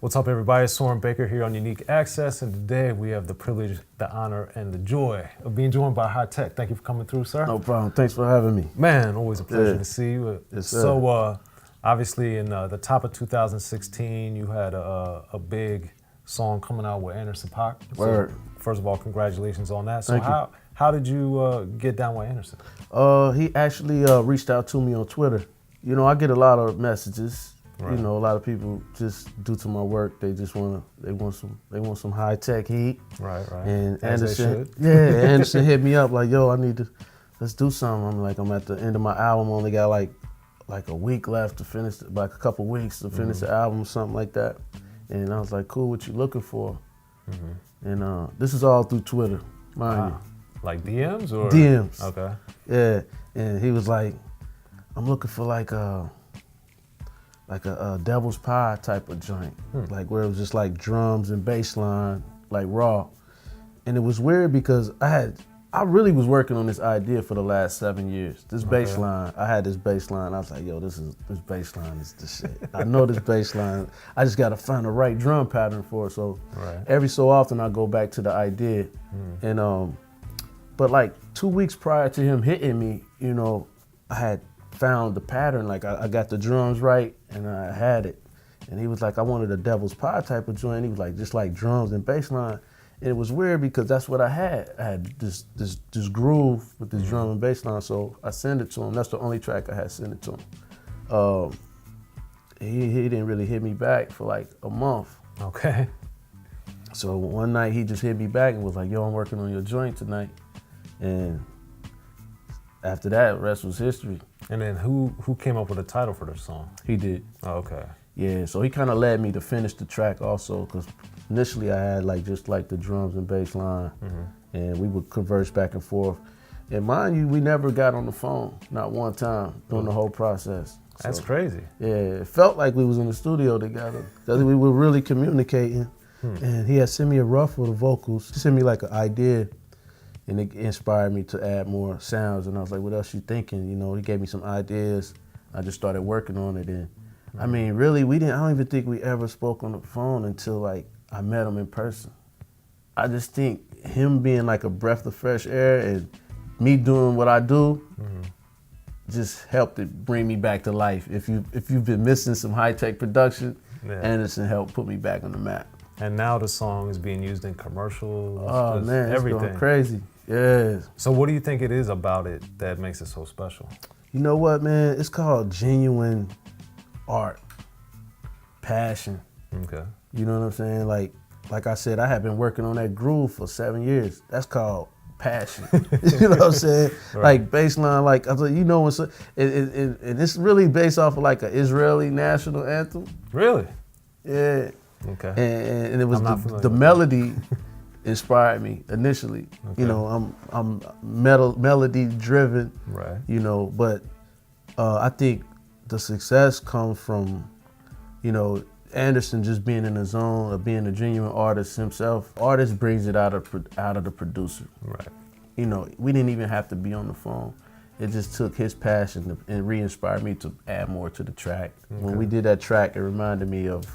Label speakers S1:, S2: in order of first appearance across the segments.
S1: What's up, everybody? It's Soren Baker here on Unique Access, and today we have the privilege, the honor, and the joy of being joined by Hi-Tek. Thank you for coming through, sir.
S2: No problem. Thanks for having me.
S1: Man, always a pleasure to see you.
S2: Yes, sir.
S1: So, obviously, in the top of 2016, you had a big song coming out with Anderson .Paak.
S2: Word.
S1: So, first of all, congratulations on that. So,
S2: Thank you.
S1: how did you get down with Anderson?
S2: He actually reached out to me on Twitter. You know, I get a lot of messages. Right. You know, a lot of people just due to my work, they want some Hi-Tek heat.
S1: Right.
S2: And
S1: As
S2: Anderson hit me up like, yo, let's do something. I'm at the end of my album. I only got like a week left to finish, like a couple weeks to finish the album, something like that. And I was like, cool, what you looking for? And this is all through Twitter, mind you.
S1: Like DMs or?
S2: DMs.
S1: Okay.
S2: Yeah, and he was like, I'm looking for like a devil's pie type of joint, like where it was just like drums and bass line, like raw. And it was weird because I really was working on this idea for the last 7 years. This bass line, I had this bass line. I was like, yo, this bass line is the shit. I know this bass line. I just got to find the right drum pattern for it. So every so often I go back to the idea. And but like 2 weeks prior to him hitting me, you know, I had found the pattern. Like I got the drums right and I had it. And he was like, I wanted a devil's pie type of joint. He was like, just like drums and bass line. And it was weird because that's what I had. I had this groove with this drum and bass line. So I sent it to him. That's the only track I had sent it to him. He didn't really hit me back for like a month.
S1: Okay.
S2: So one night he just hit me back and was like, yo, I'm working on your joint tonight. And after that, the rest was history.
S1: And then who came up with a title for the song?
S2: He did.
S1: Oh, okay.
S2: Yeah, so he kind of led me to finish the track also, because initially I had just the drums and bass line, and we would converse back and forth. And mind you, we never got on the phone, not one time during the whole process.
S1: That's crazy.
S2: Yeah, it felt like we was in the studio together, because we were really communicating. And he had sent me a rough of the vocals. He sent me like an idea, and it inspired me to add more sounds. And I was like, what else you thinking? You know, he gave me some ideas. I just started working on it. And I mean, really, I don't even think we ever spoke on the phone until like I met him in person. I just think him being like a breath of fresh air and me doing what I do just helped it bring me back to life. If you've been missing some Hi-Tek production, Anderson helped put me back on the map.
S1: And now the song is being used in commercials.
S2: Oh man,
S1: everything.
S2: It's going crazy. Yeah.
S1: So what do you think it is about it that makes it so special?
S2: You know what, man? It's called genuine art, passion.
S1: Okay. You
S2: know what I'm saying? Like I said, I have been working on that groove for 7 years. That's called passion. You know what I'm saying? Right. Like bass line, like I was like, you know, and it's really based off of like an Israeli national anthem.
S1: Really?
S2: Yeah.
S1: Okay.
S2: And it was the melody inspired me initially. Okay. You know, I'm melody driven.
S1: Right.
S2: You know, but I think the success comes from, you know, Anderson just being in the zone of being a genuine artist himself. Artist brings it out of the producer.
S1: Right.
S2: You know, we didn't even have to be on the phone. It just took his passion and re-inspired me to add more to the track. Okay. When we did that track, it reminded me of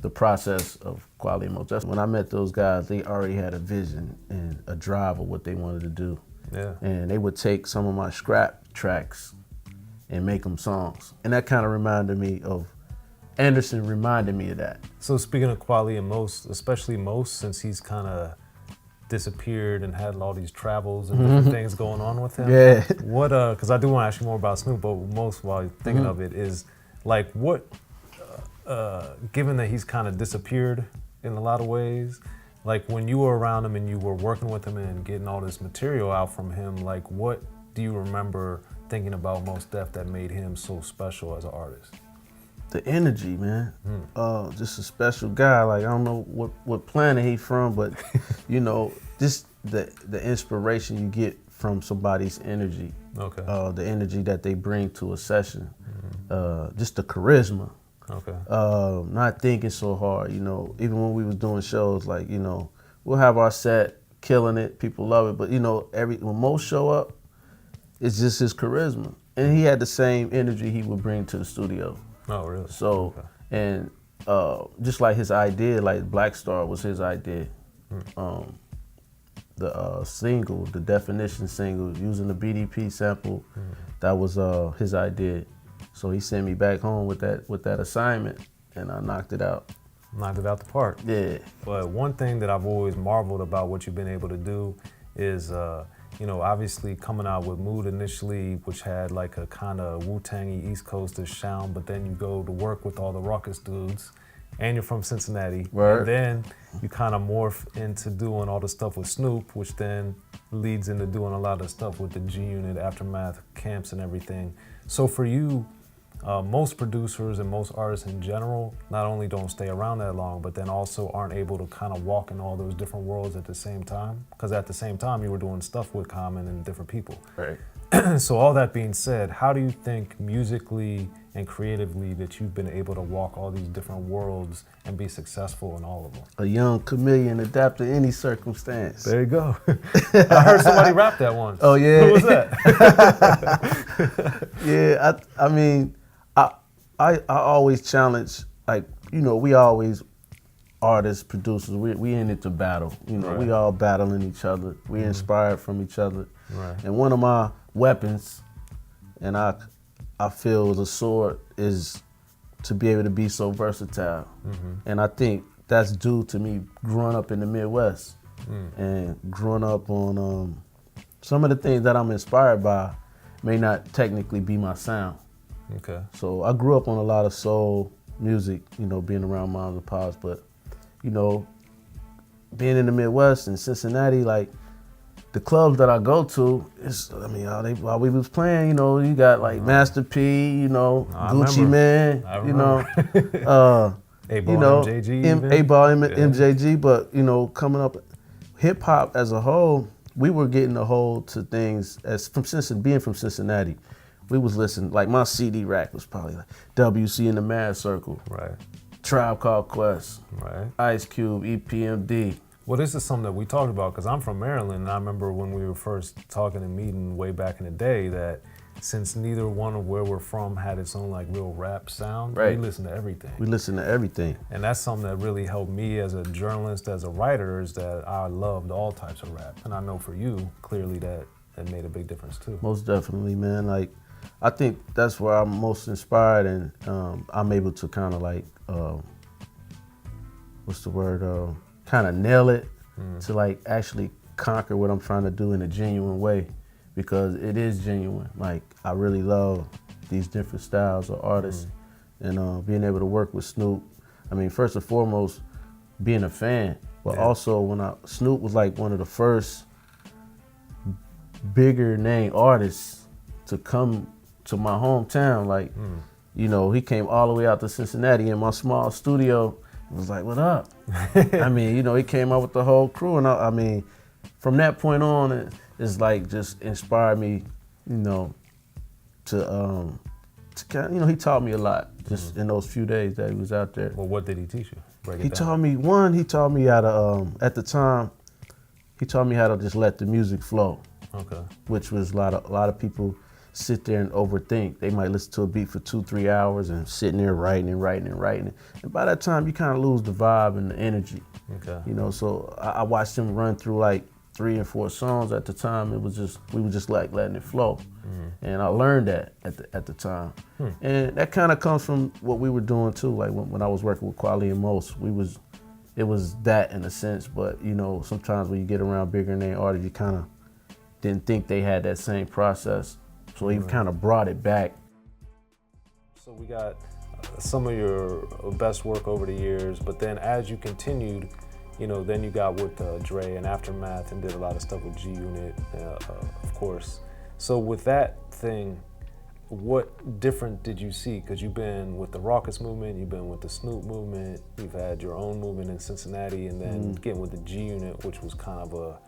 S2: the process of Quality Emotions. When I met those guys, they already had a vision and a drive of what they wanted to do.
S1: Yeah. And
S2: they would take some of my scrap tracks and make them songs. And that kind of reminded me of, Anderson reminded me of that.
S1: So speaking of Quality and Most, especially Most, since he's kind of disappeared and had all these travels and different things going on with him.
S2: Yeah.
S1: What, because I do want to ask you more about Snoop, but most while you're thinking of it is like what, given that he's kind of disappeared in a lot of ways, like when you were around him and you were working with him and getting all this material out from him, like what do you remember thinking about Mos Def that made him so special as an artist?
S2: The energy, man. Just a special guy. Like I don't know what planet he's from, but you know, just the inspiration you get from somebody's energy. Okay. The energy that they bring to a session. Just the charisma.
S1: Okay.
S2: Not thinking so hard, you know, even when we was doing shows, like, you know, we'll have our set, killing it, people love it, but you know, when Mo show up, it's just his charisma. And he had the same energy he would bring to the studio.
S1: Oh, really?
S2: So, and just like his idea, like Black Star was his idea. The single, the Definition single, using the BDP sample, that was his idea. So he sent me back home with that assignment, and I knocked it out.
S1: Knocked it out the park.
S2: Yeah.
S1: But one thing that I've always marveled about what you've been able to do is, you know, obviously coming out with Mood initially, which had like a kind of Wu-Tangy East Coast-ish sound, but then you go to work with all the ruckus dudes, and you're from Cincinnati.
S2: Right.
S1: And then you kind of morph into doing all the stuff with Snoop, which then leads into doing a lot of stuff with the GUnit, Aftermath, camps and everything. So for you, most producers and most artists in general not only don't stay around that long, but then also aren't able to kind of walk in all those different worlds at the same time. Because at the same time, you were doing stuff with Common and different people.
S2: Right.
S1: So all that being said, how do you think musically and creatively that you've been able to walk all these different worlds and be successful in all of them?
S2: A young chameleon adapt to any circumstance.
S1: There you go. I heard somebody rap that once.
S2: Oh yeah.
S1: Who was that?
S2: Yeah, I mean, I always challenge, like, you know, we always, artists, producers, we in it to battle. You know,
S1: Right.
S2: we all battling each other. We inspired from each other.
S1: Right.
S2: And one of my weapons, and I feel the sword, is to be able to be so versatile. And I think that's due to me growing up in the Midwest and growing up on some of the things that I'm inspired by may not technically be my sound.
S1: Okay.
S2: So I grew up on a lot of soul music, you know, being around moms and pops, but, you know, being in the Midwest and Cincinnati, like, the clubs that I go to, I mean, while we was playing, you know, you got like Master P, you know, Gucci Man, you know,
S1: A-Ball,
S2: you know,
S1: MJG even?
S2: A-Ball,
S1: Yeah.
S2: MJG, but, you know, coming up, hip hop as a whole, we were getting a hold to things being from Cincinnati. We was listening, like my CD rack was probably like W.C. in the Mad Circle,
S1: Right.
S2: Tribe Called Quest,
S1: Right.
S2: Ice Cube, EPMD.
S1: Well, this is something that we talked about because I'm from Maryland, and I remember when we were first talking and meeting way back in the day that since neither one of where we're from had its own like real rap sound,
S2: Right.
S1: we listen to everything.
S2: We listen to everything.
S1: And that's something that really helped me as a journalist, as a writer, is that I loved all types of rap. And I know for you, clearly that made a big difference too.
S2: Most definitely, man. Like, I think that's where I'm most inspired, and I'm able to kind of like, what's the word? Kind of nail it to like actually conquer what I'm trying to do in a genuine way, because it is genuine. Like, I really love these different styles of artists, and being able to work with Snoop. I mean, first and foremost, being a fan, but also Snoop was like one of the first bigger name artists to come to my hometown. Like, you know, he came all the way out to Cincinnati in my small studio. It was like, what up? I mean, you know, he came out with the whole crew, and I mean, from that point on, it's like just inspired me, you know, to kind of, you know, he taught me a lot just in those few days that he was out there.
S1: Well, what did he teach you? Break it
S2: He
S1: down.
S2: taught me how to, at the time, he taught me how to just let the music flow.
S1: Okay.
S2: Which was a lot of people sit there and overthink. They might listen to a beat for 2-3 hours and sitting there writing. And by that time, you kind of lose the vibe and the energy.
S1: Okay.
S2: You know, so I watched him run through like 3 and 4 songs at the time. We were just like letting it flow. And I learned that at the time. And that kind of comes from what we were doing too. Like when I was working with Quali and Most, it was that in a sense, but you know, sometimes when you get around bigger name artists, you kind of didn't think they had that same process. So he kind of brought it back.
S1: So we got some of your best work over the years, but then as you continued, you know, then you got with Dre and Aftermath and did a lot of stuff with GUnit, of course. So with that thing, what different did you see? Because you've been with the Raucous movement, you've been with the Snoop movement, you've had your own movement in Cincinnati, and then getting with the GUnit, which was kind of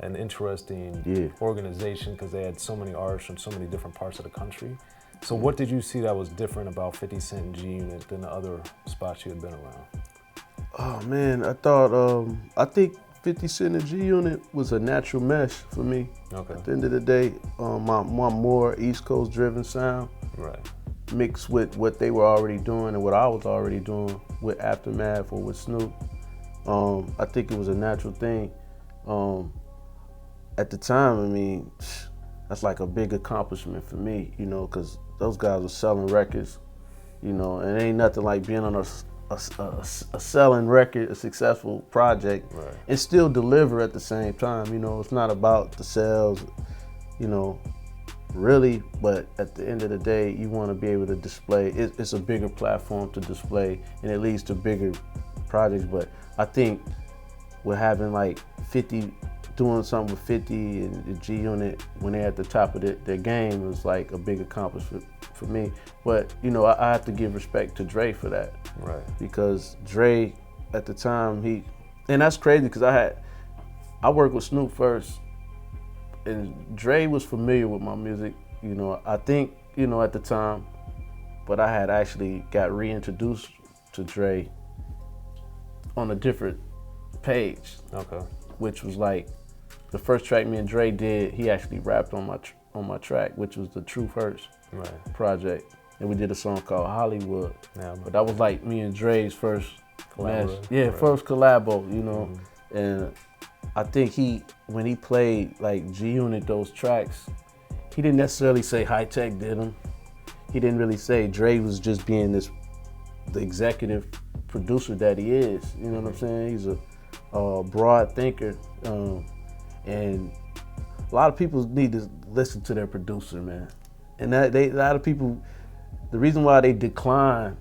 S1: an interesting organization because they had so many artists from so many different parts of the country. So what did you see that was different about 50 Cent and GUnit than the other spots you had been around?
S2: Oh man, I think 50 Cent and GUnit was a natural mesh for me.
S1: Okay.
S2: At the end of the day, my more East Coast driven sound.
S1: Right.
S2: mixed with what they were already doing and what I was already doing with Aftermath or with Snoop. I think it was a natural thing. At the time, I mean, that's like a big accomplishment for me, you know, because those guys were selling records, you know, and it ain't nothing like being on a selling record, a successful project,
S1: right,
S2: and still deliver at the same time. You know, it's not about the sales, you know, really, but at the end of the day, you want to be able to display. It's a bigger platform to display, and it leads to bigger projects. But I think with having like 50, doing something with 50 and the GUnit when they're at the top of their game was like a big accomplishment for me. But you know, I have to give respect to Dre for that,
S1: right,
S2: because Dre at the time, and that's crazy because I worked with Snoop first, and Dre was familiar with my music, you know, I think, you know, at the time, but I had actually got reintroduced to Dre on a different page,
S1: okay,
S2: which was like the first track me and Dre did. He actually rapped on my track, which was the True First
S1: right,
S2: project, and we did a song called Hollywood.
S1: yeah,
S2: But that was like me and Dre's first
S1: Collaborate, right.
S2: first collabo, you know. And I think when he played like GUnit those tracks, he didn't necessarily say Hi-Tek did them. He didn't really say Dre was just being the executive producer that he is. You know what I'm saying? He's a broad thinker, and a lot of people need to listen to their producer, man. And a lot of people, the reason why they decline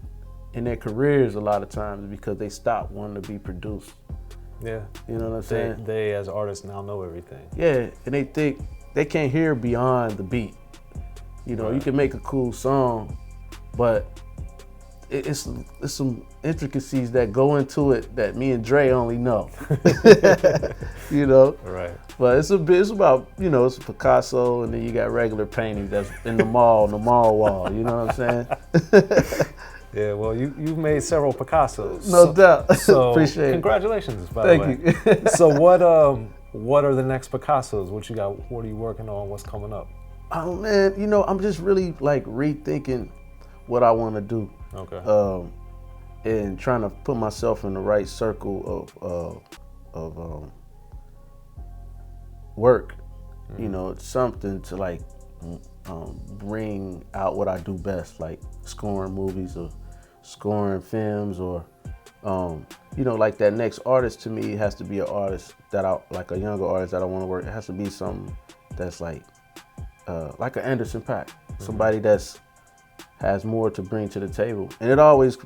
S2: in their careers a lot of times is because they stop wanting to be produced.
S1: Yeah,
S2: You know what I'm saying?
S1: they as artists now know everything.
S2: Yeah, and they think they can't hear beyond the beat. You know,
S1: Right.
S2: you can make a cool song, but it's some intricacies that go into it that me and Dre only know. You know,
S1: Right.
S2: but it's about, you know, it's a Picasso, and then you got regular paintings that's in the mall wall. You know what I'm saying?
S1: Yeah, well, you've made several Picassos.
S2: No doubt.
S1: So
S2: Appreciate it.
S1: congratulations, by
S2: Thank
S1: the way.
S2: you.
S1: So what are the next Picassos? What you got? What are you working on? What's coming up?
S2: Oh man, you know, I'm just really like rethinking what I want to do.
S1: Okay.
S2: And trying to put myself in the right circle of work. You know, something to like bring out what I do best, like scoring movies or scoring films, or you know, like that next artist to me has to be an artist that like a younger artist that I want to work. It has to be something that's like an Anderson .Paak, somebody that's has more to bring to the table. And it always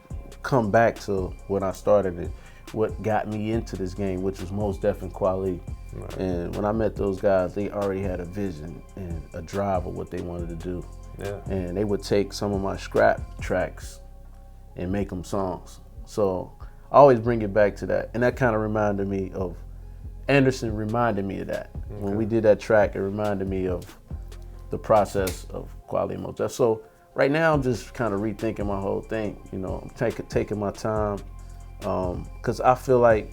S2: come back to when I started it, what got me into this game, which was Mos Def and Kweli.
S1: Right.
S2: And when I met those guys, they already had a vision and a drive of what they wanted to do.
S1: Yeah.
S2: And they would take some of my scrap tracks and make them songs. So I always bring it back to that. And that kind of reminded me of, Anderson reminded me of that. Okay. When we did that track, it reminded me of the process of Kweli and Mos Def. So right now, I'm just kind of rethinking my whole thing. You know, I'm taking my time, because I feel like,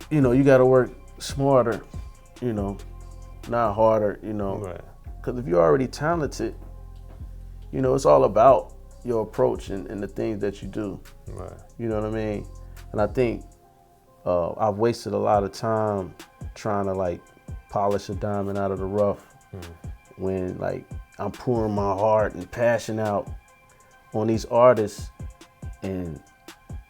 S2: you know, you got to work smarter, you know, not harder, you know.
S1: Right.
S2: Because if you're already talented, you know, it's all about your approach and the things that you do.
S1: Right.
S2: You know what I mean? And I think I've wasted a lot of time trying to like polish a diamond out of the rough when like I'm pouring my heart and passion out on these artists, and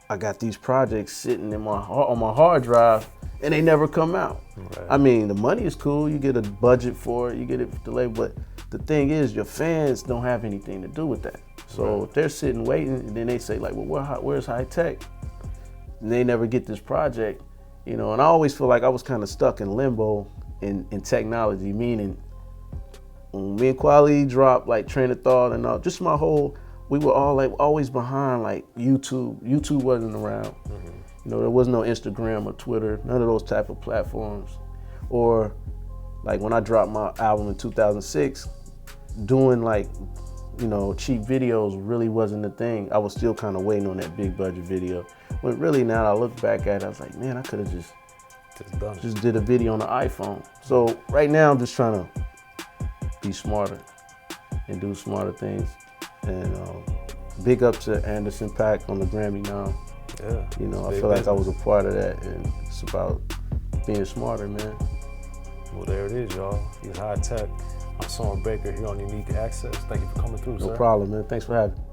S2: I got these projects sitting on my hard drive, and they never come out.
S1: Right.
S2: I mean, the money is cool. You get a budget for it. You get it delayed, but the thing is, your fans don't have anything to do with that. So if they're sitting waiting, and then they say like, "Well, where's Hi-Tek?" And they never get this project, you know. And I always feel like I was kind of stuck in limbo in technology, meaning when me and Kweli dropped like Train of Thought and all, just my whole, we were all like always behind like YouTube. YouTube wasn't around. You know, there was no Instagram or Twitter, none of those type of platforms. Or like when I dropped my album in 2006, doing like, you know, cheap videos really wasn't a thing. I was still kind of waiting on that big budget video. When really now I look back at it, I was like, man, I could have just did a video on the iPhone. So right now I'm just trying to be smarter and do smarter things. And big up to Anderson .Paak on the Grammy now.
S1: Yeah.
S2: You know, I feel like I was a part of that, and it's about being smarter, man.
S1: Well, there it is, y'all. He's Hi-Tek. I'm Soren Baker here on Unique Access. Thank you for coming through, sir.
S2: No problem, man. Thanks for having me.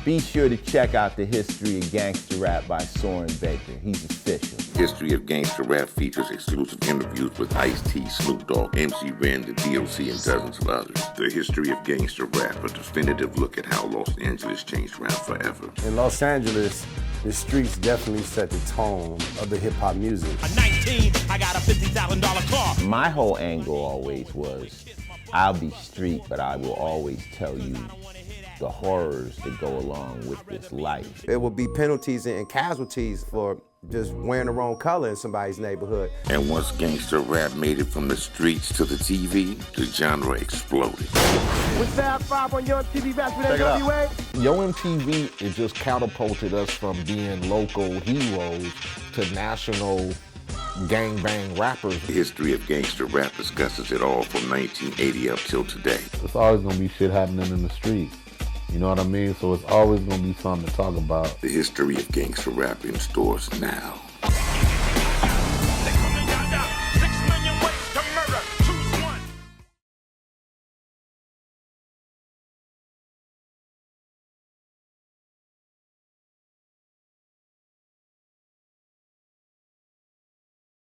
S3: Be sure to check out the history of Gangsta Rap by Soren Baker. He's official.
S4: History of Gangsta Rap features exclusive interviews with Ice-T, Snoop Dogg, MC Ren, the D.O.C, and dozens of others. The History of Gangsta Rap, a definitive look at how Los Angeles changed rap forever.
S5: In Los Angeles, the streets definitely set the tone of the hip-hop music.
S6: At 19, I got a $50,000 car.
S3: My whole angle always was, I'll be street, but I will always tell you the horrors that go along with this life.
S5: There will be penalties and casualties for just wearing the wrong color in somebody's neighborhood.
S4: And once gangster rap made it from the streets to the TV, the genre exploded.
S7: With Fab 5 on your TV Raps with NWA.
S8: Yo MTV, it just catapulted us from being local heroes to national gangbang rappers.
S4: The History of Gangsta Rap discusses it all from 1980 up till today.
S9: It's always gonna be shit happening in the streets. You know what I mean? So it's always gonna be something to talk about.
S4: The History of Gangsta Rap in stores now.